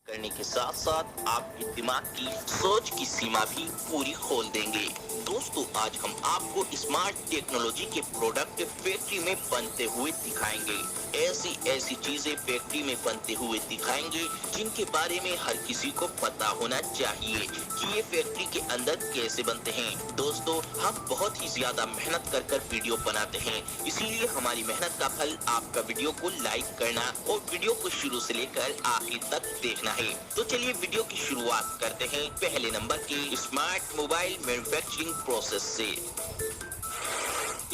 करने के साथ साथ आपके दिमाग की सोच की सीमा भी पूरी खोल देंगे। दोस्तों, आज हम आपको स्मार्ट टेक्नोलॉजी के प्रोडक्ट फैक्ट्री में बनते हुए दिखाएंगे। ऐसी ऐसी चीजें फैक्ट्री में बनते हुए दिखाएंगे जिनके बारे में हर किसी को पता होना चाहिए कि ये फैक्ट्री के अंदर कैसे बनते हैं। दोस्तों, हम बहुत ही ज्यादा मेहनत कर वीडियो बनाते हैं, इसीलिए हमारी मेहनत का फल आपका वीडियो को लाइक करना और वीडियो को शुरू से लेकर आखिर तक देखना है। तो चलिए वीडियो की शुरुआत करते हैं पहले नंबर के स्मार्ट मोबाइल मैन्युफैक्चरिंग प्रोसेस से।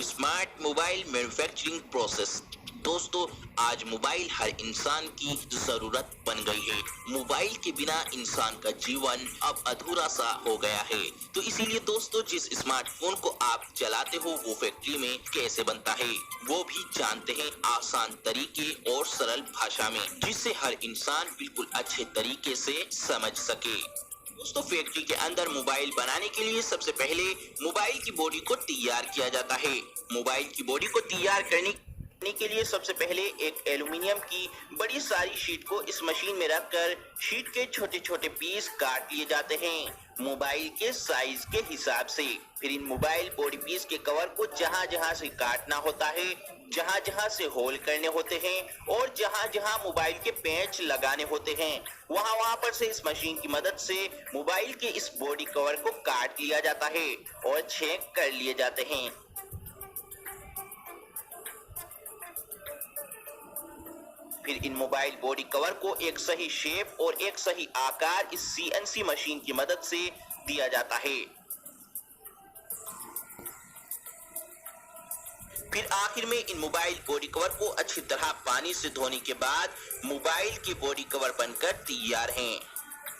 Smart mobile manufacturing process. दोस्तों, आज मोबाइल हर इंसान की जरूरत बन गई है। मोबाइल के बिना इंसान का जीवन अब अधूरा सा हो गया है। तो इसीलिए दोस्तों, जिस स्मार्टफोन को आप चलाते हो वो फैक्ट्री में कैसे बनता है वो भी जानते हैं आसान तरीके और सरल भाषा में, जिससे हर इंसान बिल्कुल अच्छे तरीके से समझ सके। दोस्तों, फैक्ट्री के अंदर मोबाइल बनाने के लिए सबसे पहले मोबाइल की बॉडी को तैयार किया जाता है। मोबाइल की बॉडी को तैयार करने के लिए सबसे पहले एक एल्युमिनियम की बड़ी सारी शीट को इस मशीन में रखकर शीट के छोटे छोटे पीस काट लिए जाते हैं मोबाइल के साइज के हिसाब से। फिर इन मोबाइल बॉडी पीस के कवर को जहां जहां से काटना होता है, जहां जहां से होल करने होते हैं और जहां जहां मोबाइल के पेंच लगाने होते हैं, वहां वहां पर से इस मशीन की मदद से मोबाइल के इस बॉडी कवर को काट लिया जाता है और छेद कर लिए जाते हैं। फिर इन मोबाइल बॉडी कवर को एक सही शेप और एक सही आकार इस सीएनसी मशीन की मदद से दिया जाता है। फिर आखिर में इन मोबाइल बॉडी कवर को अच्छी तरह पानी से धोने के बाद मोबाइल की बॉडी कवर बनकर तैयार हैं।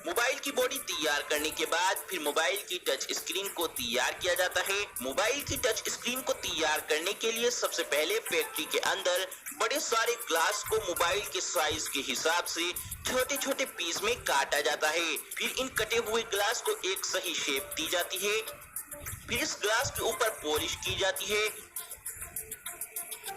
मोबाइल की बॉडी तैयार करने के बाद फिर मोबाइल की टच स्क्रीन को तैयार किया जाता है। मोबाइल की टच स्क्रीन को तैयार करने के लिए सबसे पहले फैक्ट्री के अंदर बड़े सारे ग्लास को मोबाइल के साइज के हिसाब से छोटे छोटे पीस में काटा जाता है। फिर इन कटे हुए ग्लास को एक सही शेप दी जाती है। फिर इस ग्लास के ऊपर पॉलिश की जाती है।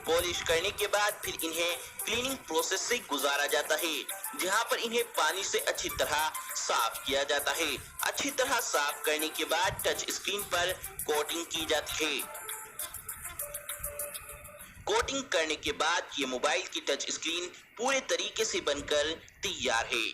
पॉलिश करने के बाद फिर इन्हें क्लीनिंग प्रोसेस से गुजारा जाता है, जहां पर इन्हें पानी से अच्छी तरह साफ किया जाता है। अच्छी तरह साफ करने के बाद टच स्क्रीन पर कोटिंग की जाती है। कोटिंग करने के बाद ये मोबाइल की टच स्क्रीन पूरे तरीके से बनकर तैयार है।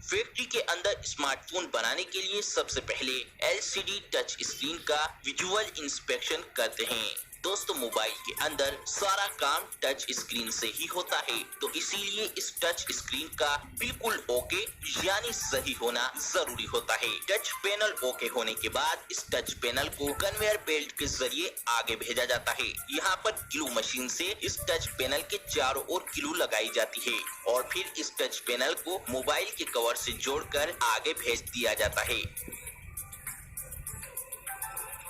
फैक्ट्री के अंदर स्मार्टफोन बनाने के लिए सबसे पहले एलसीडी टच स्क्रीन का विजुअल इंस्पेक्शन करते हैं। दोस्तों, मोबाइल के अंदर सारा काम टच स्क्रीन से ही होता है, तो इसीलिए इस टच स्क्रीन का बिल्कुल ओके यानी सही होना जरूरी होता है। टच पैनल ओके होने के बाद इस टच पैनल को कन्वेयर बेल्ट के जरिए आगे भेजा जाता है। यहाँ पर ग्लू मशीन से इस टच पैनल के चारों ओर ग्लू लगाई जाती है और फिर इस टच पैनल को मोबाइल के कवर से जोड़कर आगे भेज दिया जाता है।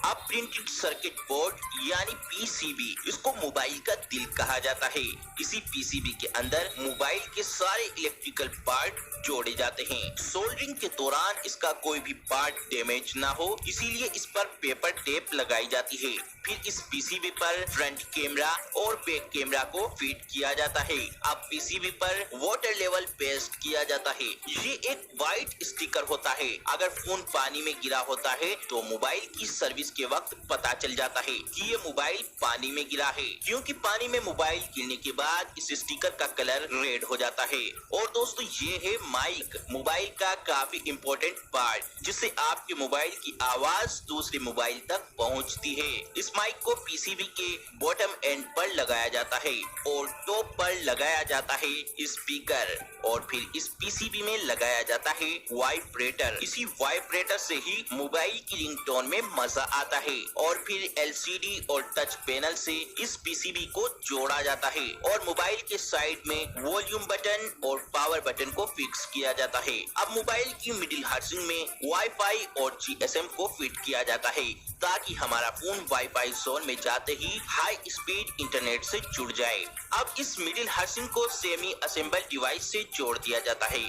अब प्रिंटेड सर्किट बोर्ड यानी पीसीबी, इसको मोबाइल का दिल कहा जाता है। इसी पीसीबी के अंदर मोबाइल के सारे इलेक्ट्रिकल पार्ट जोड़े जाते हैं। सोल्डरिंग के दौरान इसका कोई भी पार्ट डैमेज ना हो, इसीलिए इस पर पेपर टेप लगाई जाती है। फिर इस पीसीबी पर फ्रंट कैमरा और बैक कैमरा को फिट किया जाता है। अब पीसीबी पर वाटर लेवल पेस्ट किया जाता है। ये एक व्हाइट स्टिकर होता है। अगर फोन पानी में गिरा होता है तो मोबाइल की सर्विस के वक्त पता चल जाता है कि ये मोबाइल पानी में गिरा है, क्योंकि पानी में मोबाइल गिरने के बाद इस स्टिकर का कलर रेड हो जाता है। और दोस्तों, ये है माइक, मोबाइल का काफी इम्पोर्टेंट पार्ट, जिससे आपके मोबाइल की आवाज दूसरे मोबाइल तक पहुंचती है। इस माइक को पीसीबी के बॉटम एंड पर लगाया जाता है और टॉप पर लगाया जाता है स्पीकर, और फिर इस पीसीबी में लगाया जाता है वाइब्रेटर। इसी वाइब्रेटर से ही मोबाइल की रिंगटोन में मजा आता है। और फिर एलसीडी और टच पैनल से इस पीसीबी को जोड़ा जाता है और मोबाइल के साइड में वॉल्यूम बटन और पावर बटन को फिक्स किया जाता है। अब मोबाइल की मिडिल हाउसिंग में वाईफाई और जीएसएम को फिट किया जाता है, ताकि हमारा फोन वाईफाई जोन में जाते ही हाई स्पीड इंटरनेट से जुड़ जाए। अब इस मिडिल हाउसिंग को सेमी असेंबल डिवाइस से जोड़ दिया जाता है।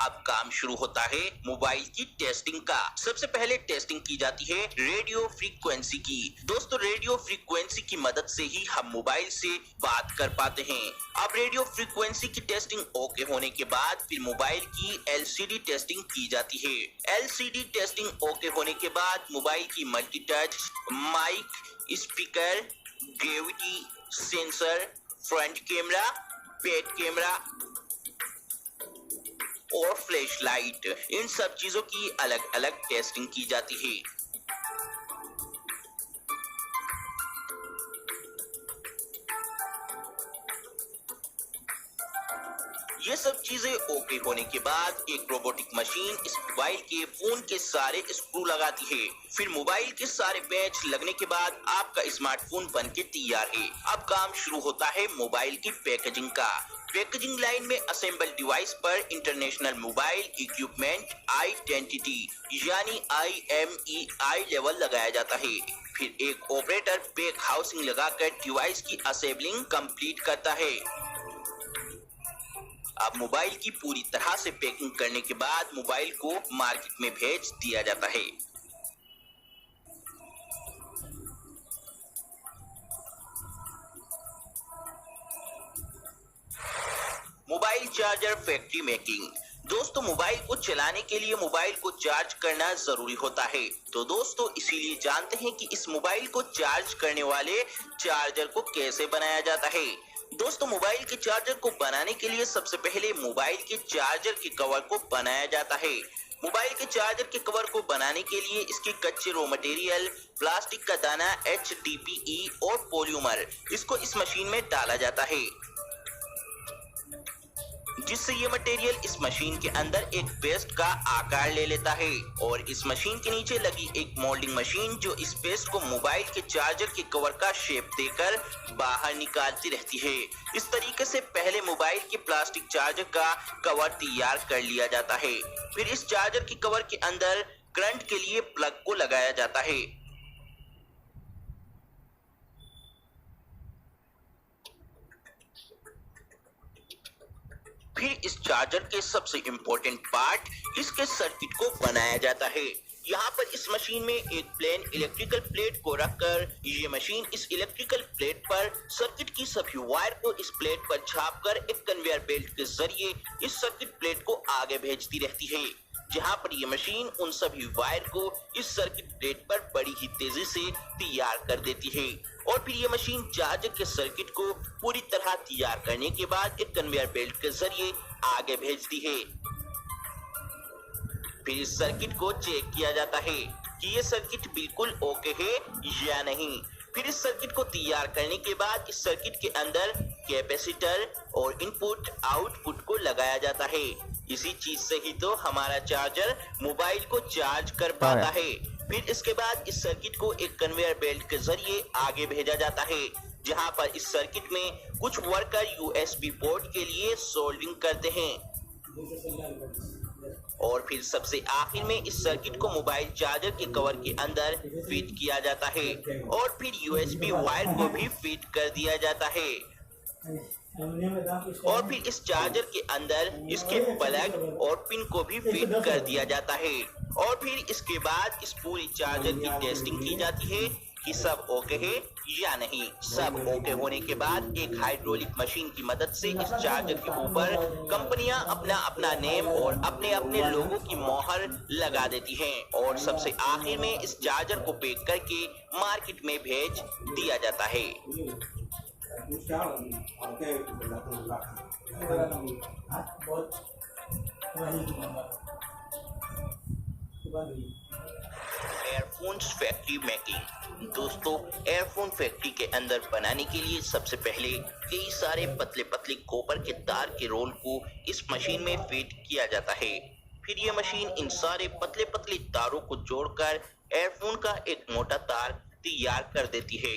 अब काम शुरू होता है मोबाइल की टेस्टिंग का। सबसे पहले टेस्टिंग की जाती है रेडियो फ्रीक्वेंसी की। दोस्तों, रेडियो फ्रीक्वेंसी की मदद से ही हम मोबाइल से बात कर पाते हैं। अब रेडियो फ्रीक्वेंसी की टेस्टिंग ओके होने के बाद फिर मोबाइल की एलसीडी टेस्टिंग की जाती है। एलसीडी टेस्टिंग ओके होने के बाद मोबाइल की multi touch, mic, speaker, gravity sensor, front camera, back camera और फ्लैश लाइट, इन सब चीजों की अलग अलग टेस्टिंग की जाती है। ये सब चीजें ओके होने के बाद एक रोबोटिक मशीन इस मोबाइल के फोन के सारे स्क्रू लगाती है। फिर मोबाइल के सारे पैच लगने के बाद आपका स्मार्टफोन बनके तैयार है। अब काम शुरू होता है मोबाइल की पैकेजिंग का। पैकेजिंग लाइन में असेंबल डिवाइस पर इंटरनेशनल मोबाइल इक्विपमेंट आइडेंटिटी यानी IMEI लेवल लगाया जाता है। फिर एक ऑपरेटर पैक हाउसिंग लगाकर डिवाइस की असेंबलिंग कंप्लीट करता है। अब मोबाइल की पूरी तरह से पैकिंग करने के बाद मोबाइल को मार्केट में भेज दिया जाता है। Mobile charger factory making. दोस्तों, मोबाइल को चलाने के लिए मोबाइल को चार्ज करना जरूरी होता है। तो दोस्तों, इसीलिए जानते हैं कि इस मोबाइल को चार्ज करने वाले चार्जर को कैसे बनाया जाता है। दोस्तों, मोबाइल के चार्जर को बनाने के लिए सबसे पहले मोबाइल के चार्जर के कवर को बनाया जाता है। मोबाइल के चार्जर के कवर को बनाने के लिए इसके कच्चे रॉ मटेरियल, प्लास्टिक का दाना, HDPE और पॉलीमर, इसको इस मशीन में डाला जाता है, जिससे ये मटेरियल इस मशीन के अंदर एक पेस्ट का आकार ले लेता है। और इस मशीन के नीचे लगी एक मोल्डिंग मशीन जो इस पेस्ट को मोबाइल के चार्जर के कवर का शेप देकर बाहर निकालती रहती है। इस तरीके से पहले मोबाइल के प्लास्टिक चार्जर का कवर तैयार कर लिया जाता है। फिर इस चार्जर के कवर के अंदर करंट के लिए प्लग को लगाया जाता है। फिर इस चार्जर के सबसे इम्पोर्टेंट पार्ट, इसके सर्किट को बनाया जाता है। यहाँ पर इस मशीन में एक प्लेन इलेक्ट्रिकल प्लेट को रखकर ये मशीन इस इलेक्ट्रिकल प्लेट पर सर्किट की सभी वायर को इस प्लेट पर छापकर एक कन्वेयर बेल्ट के जरिए इस सर्किट प्लेट को आगे भेजती रहती है, जहाँ पर ये मशीन उन सभी वायर को इस सर्किट प्लेट पर बड़ी ही तेजी से तैयार कर देती है। और फिर ये मशीन चार्जर के सर्किट को पूरी तरह तैयार करने के बाद एक कन्वेयर बेल्ट के जरिए आगे भेजती है। फिर इस सर्किट को चेक किया जाता है कि ये सर्किट बिल्कुल ओके है या नहीं। फिर इस सर्किट को तैयार करने के बाद इस सर्किट के अंदर कैपेसिटर और इनपुट आउटपुट को लगाया जाता है। इसी चीज से ही तो हमारा चार्जर मोबाइल को चार्ज कर पाता है। फिर इसके बाद इस सर्किट को एक कन्वेयर बेल्ट के जरिए आगे भेजा जाता है, जहां पर इस सर्किट में कुछ वर्कर USB पोर्ट के लिए सोल्डरिंग करते हैं। और फिर सबसे आखिर में इस सर्किट को मोबाइल चार्जर के कवर के अंदर फिट किया जाता है और फिर USB वायर को भी फिट कर दिया जाता है। और फिर इस चार्जर के अंदर इसके प्लग और पिन को भी फिट कर दिया जाता है। और फिर इसके बाद इस पूरी चार्जर की टेस्टिंग की जाती है कि सब ओके है या नहीं। सब ओके होने के बाद एक हाइड्रोलिक मशीन की मदद से इस चार्जर के ऊपर कंपनियां अपना अपना नेम और अपने अपने लोगों की मोहर लगा देती हैं। और सबसे आखिर में इस चार्जर को पैक करके मार्केट में भेज दिया जाता है। Earphones factory making. दोस्तों, एयरफोन फैक्ट्री के अंदर बनाने के लिए सबसे पहले कई सारे पतले पतले कॉपर के तार के रोल को इस मशीन में फिट किया जाता है। फिर यह मशीन इन सारे पतले पतले तारों को जोड़कर एयरफोन का एक मोटा तार तैयार कर देती है।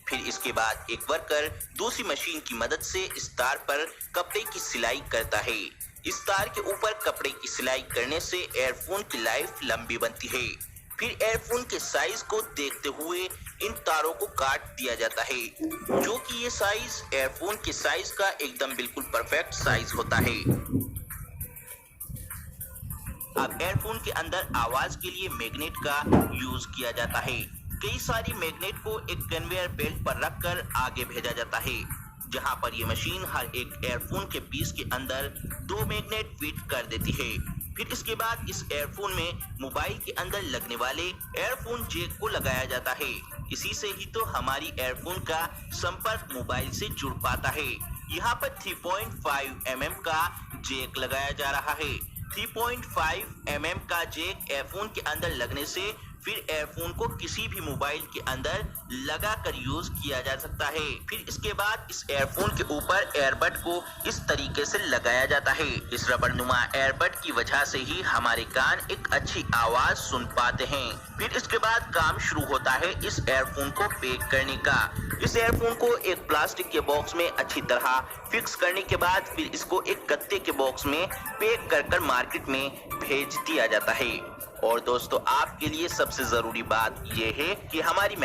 फिर इसके बाद एक वर्कर दूसरी मशीन की मदद से इस तार पर कपड़े की सिलाई करता है। इस तार के ऊपर कपड़े की सिलाई करने से एयरफोन की लाइफ लंबी बनती है। फिर एयरफोन के साइज को देखते हुए इन तारों को काट दिया जाता है, जो कि ये साइज एयरफोन के साइज का एकदम बिल्कुल परफेक्ट साइज होता है। अब एयरफोन के अंदर आवाज के लिए मैग्नेट का यूज किया जाता है। कई सारी मैग्नेट को एक कन्वेयर बेल्ट पर रखकर आगे भेजा जाता है, जहां पर ये मशीन हर एक एयरफोन के पीस के अंदर 2 मैग्नेट फिट कर देती है। फिर इसके बाद इस एयरफोन में मोबाइल के अंदर लगने वाले एयरफोन जैक को लगाया जाता है। इसी से ही तो हमारी एयरफोन का संपर्क मोबाइल से जुड़ पाता है। यहाँ पर 3.5 mm का जैक लगाया जा रहा है। 3.5 mm का जैक एयरफोन के अंदर लगने से फिर एयरफोन को किसी भी मोबाइल के अंदर लगाकर यूज किया जा सकता है। फिर इसके बाद इस एयरफोन के ऊपर एयरबड को इस तरीके से लगाया जाता है। इस रबड़ नुमा एयरबड की वजह से ही हमारे कान एक अच्छी आवाज सुन पाते हैं। फिर इसके बाद काम शुरू होता है इस एयरफोन को पैक करने का। इस एयरफोन को एक प्लास्टिक के बॉक्स में अच्छी तरह फिक्स करने के बाद फिर इसको एक गत्ते के बॉक्स में पैक कर मार्केट में भेज दिया जाता है। और दोस्तों, आपके लिए सबसे जरूरी बात यह है कि हमारी